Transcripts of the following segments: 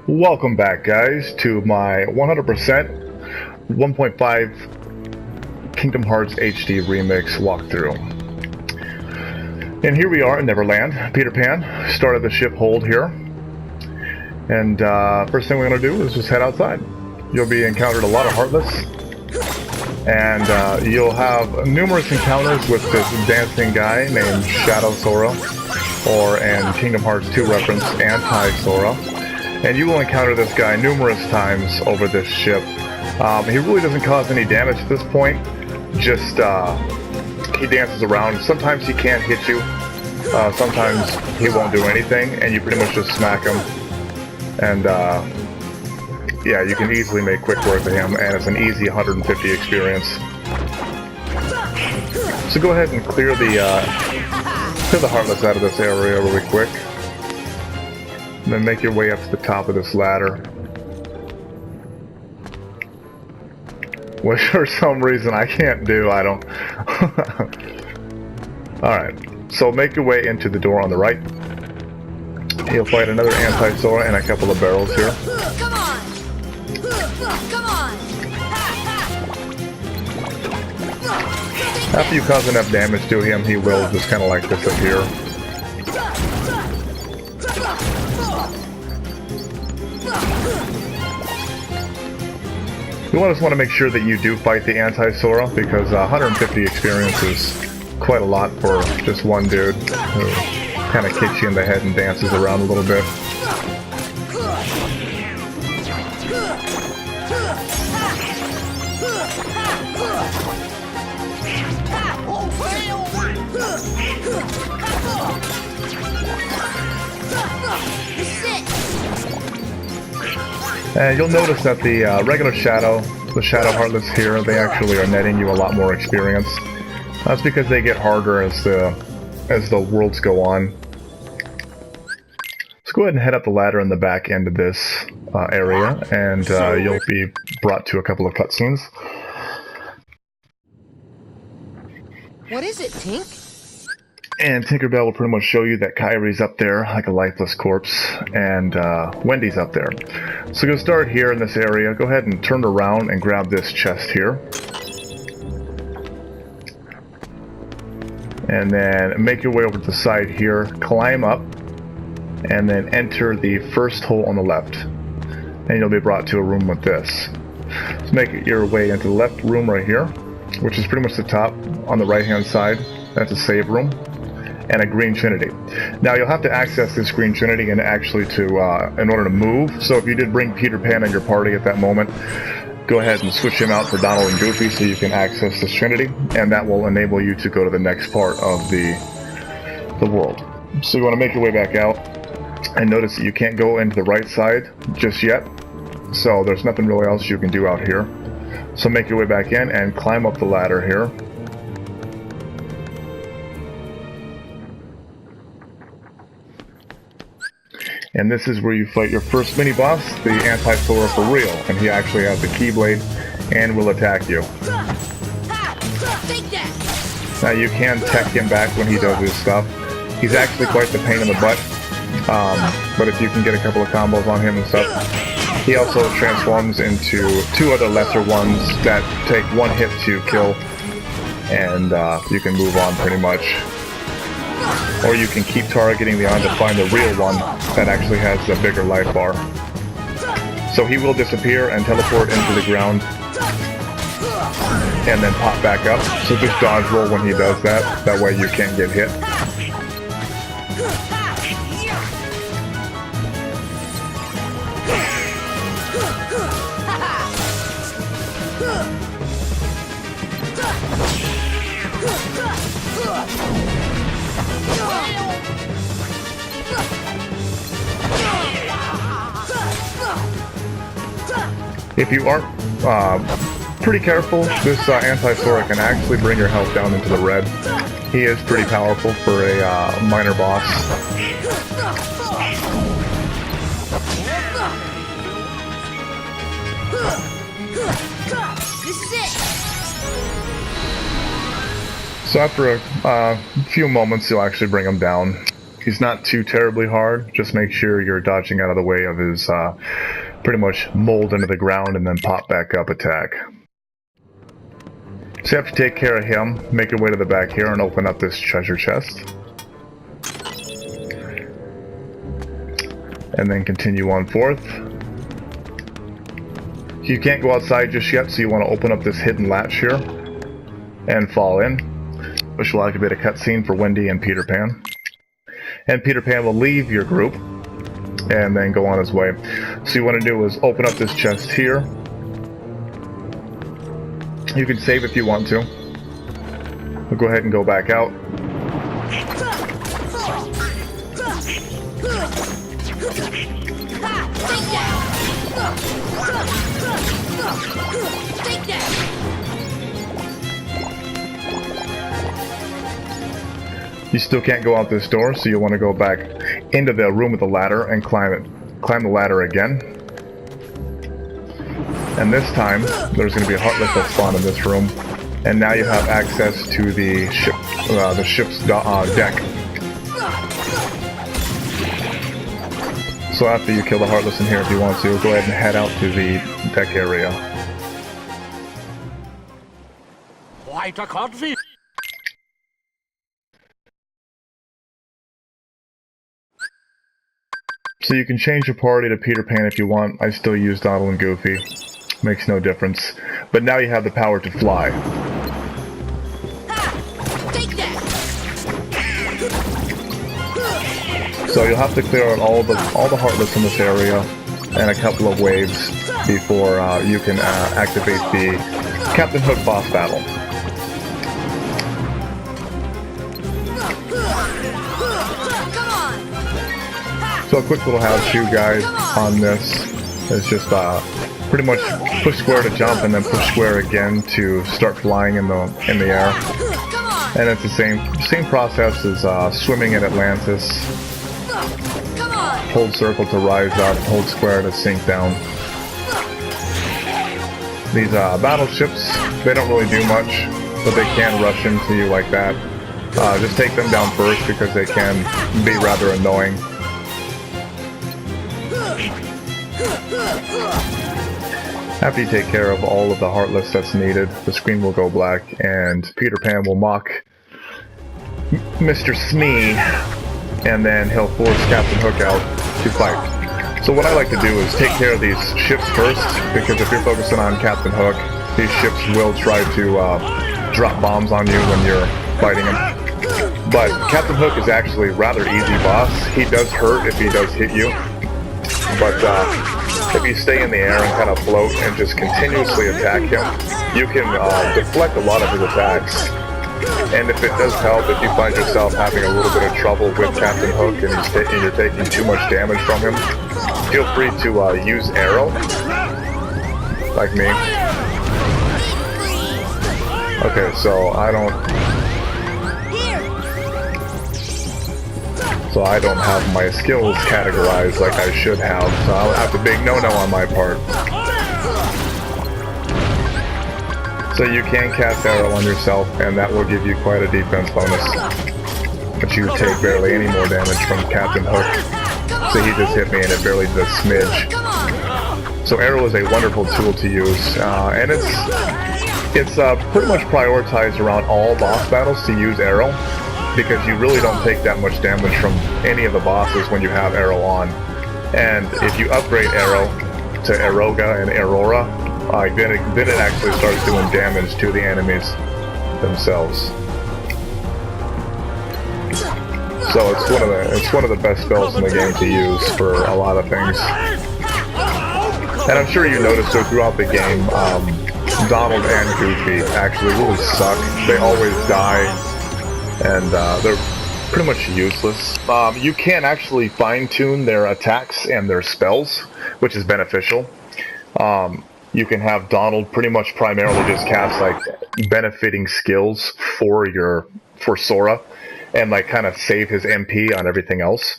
Welcome back, guys, to my 100% 1.5 Kingdom Hearts HD Remix walkthrough. And here we are in Neverland. Peter Pan started the ship hold here. And first thing we're going to do is just head outside. You'll be encountered a lot of Heartless. And you'll have numerous encounters with this dancing guy named Shadow Sora, or in Kingdom Hearts 2 reference, Anti-Sora. And you will encounter this guy numerous times over this ship. He really doesn't cause any damage at this point. Just, he dances around. Sometimes he can't hit you. Sometimes he won't do anything, and you pretty much just smack him. And, yeah, you can easily make quick work of him, and it's an easy 150 experience. So go ahead and clear the Heartless out of this area really quick. And then make your way up to the top of this ladder. Which for some reason I can't do, I don't... Alright, so make your way into the door on the right. You'll fight another Anti-Sora and a couple of barrels here. Come on! Come on! After you cause enough damage to him, he will just kind of like disappear. You just want to make sure that you do fight the Anti-Sora, because 150 experience is quite a lot for just one dude who kind of kicks you in the head and dances around a little bit. And you'll notice that the regular Shadow, the Shadow Heartless here, they actually are netting you a lot more experience. That's because they get harder as the worlds go on. Let's go ahead and head up the ladder in the back end of this area, and you'll be brought to a couple of cutscenes. What is it, Tink? And Tinkerbell will pretty much show you that Kyrie's up there like a lifeless corpse, and Wendy's up there. So go start here in this area. Go ahead and turn around and grab this chest here. And then make your way over to the side here, climb up, and then enter the first hole on the left. And you'll be brought to a room with this. So make your way into the left room right here, which is pretty much the top on the right hand side. That's a save room. And a green trinity. Now you'll have to access this green trinity in order to move. So if you did bring Peter Pan in your party at that moment, go ahead and switch him out for Donald and Goofy so you can access this trinity, and that will enable you to go to the next part of the world. So you want to make your way back out, and notice that you can't go into the right side just yet. So there's nothing really else you can do out here. So make your way back in and climb up the ladder here. And this is where you fight your first mini-boss, the Anti-Sora for real, and he actually has the Keyblade and will attack you. Now you can tech him back when he does his stuff. He's actually quite the pain in the butt, but if you can get a couple of combos on him and stuff. He also transforms into two other lesser ones that take one hit to kill, and you can move on pretty much. Or you can keep targeting the on to find the real one that actually has the bigger life bar. So he will disappear and teleport into the ground and then pop back up. So just dodge roll when he does that. That way you can't get hit. If you aren't pretty careful, this Anti-Sora can actually bring your health down into the red. He is pretty powerful for a minor boss. So after a few moments, you'll actually bring him down. He's not too terribly hard. Just make sure you're dodging out of the way of his pretty much mold into the ground and then pop back up attack. So you have to take care of him, make your way to the back here and open up this treasure chest. And then continue on forth. You can't go outside just yet, so you want to open up this hidden latch here and fall in, which will activate a cutscene for Wendy and Peter Pan. And Peter Pan will leave your group and then go on his way. So you want to do is open up this chest here. You can save if you want to. We'll go ahead and go back out. You still can't go out this door, so you want to go back into the room with the ladder and climb the ladder again. And this time, there's going to be a heartless that spawn in this room, and now you have access to the ship's deck. So after you kill the heartless in here, if you want to, go ahead and head out to the deck area. Quite a conflict. So you can change your party to Peter Pan if you want. I still use Donald and Goofy. Makes no difference. But now you have the power to fly. Take that. So you'll have to clear out all the heartless in this area and a couple of waves before you can activate the Captain Hook boss battle. So a quick little how-to guide on this is just pretty much push square to jump and then push square again to start flying in the air. And it's the same process as swimming in Atlantis. Hold circle to rise up, hold square to sink down. These battleships, they don't really do much, but they can rush into you like that. Just take them down first because they can be rather annoying. After you take care of all of the heartless that's needed, the screen will go black and Peter Pan will mock Mr. Smee, and then he'll force Captain Hook out to fight. So what I like to do is take care of these ships first, because if you're focusing on Captain Hook, these ships will try to drop bombs on you when you're fighting him. But Captain Hook is actually rather easy boss. He does hurt if he does hit you, but if you stay in the air and kind of float and just continuously attack him, you can deflect a lot of his attacks. And if it does help, if you find yourself having a little bit of trouble with Captain Hook and you're taking too much damage from him, feel free to use Arrow, like me. Okay, so I don't have my skills categorized like I should have, so that's a big no-no on my part. So you can cast Arrow on yourself, and that will give you quite a defense bonus. But you take barely any more damage from Captain Hook. So he just hit me and it barely did a smidge. So Arrow is a wonderful tool to use, and it's pretty much prioritized around all boss battles to use Arrow, because you really don't take that much damage from any of the bosses when you have Arrow on. And if you upgrade Arrow to Aeroga and Aurora, then it actually starts doing damage to the enemies themselves. So it's one of the best spells in the game to use for a lot of things. And I'm sure you noticed that throughout the game, Donald and Goofy actually really suck. They always die, and they're pretty much useless. You can actually fine-tune their attacks and their spells, which is beneficial. You can have Donald pretty much primarily just cast like benefiting skills for Sora, and like kind of save his MP on everything else,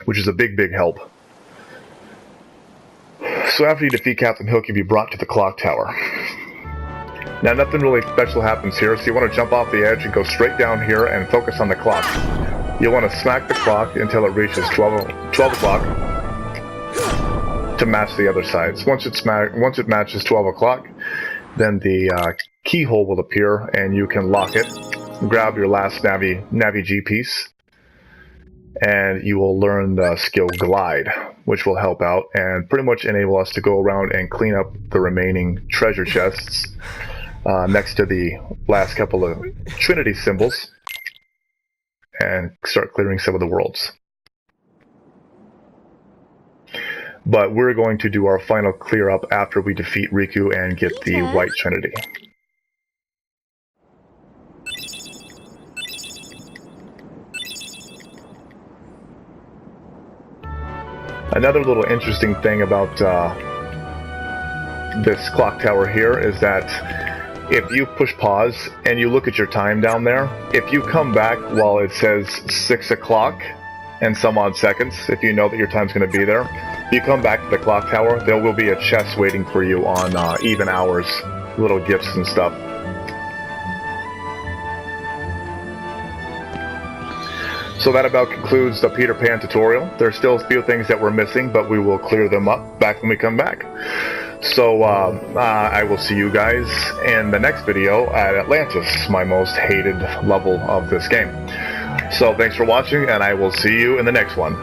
which is a big help. So after you defeat Captain Hook, you'll be brought to the clock tower. Now nothing really special happens here, so you want to jump off the edge and go straight down here and focus on the clock. You'll want to smack the clock until it reaches 12 o'clock to match the other sides. Once it matches 12 o'clock, then the keyhole will appear and you can lock it. Grab your last Navi G piece and you will learn the skill Glide, which will help out and pretty much enable us to go around and clean up the remaining treasure chests next to the last couple of Trinity symbols and start clearing some of the worlds. But we're going to do our final clear up after we defeat Riku and get the White Trinity. Another little interesting thing about this clock tower here is that if you push pause and you look at your time down there, if you come back while it says 6 o'clock and some odd seconds, if you know that your time's going to be there, you come back to the clock tower, there will be a chest waiting for you on even hours, little gifts and stuff. So that about concludes the Peter Pan tutorial. There's still a few things that we're missing, but we will clear them up back when we come back. So I will see you guys in the next video at Atlantis, my most hated level of this game. So thanks for watching, and I will see you in the next one.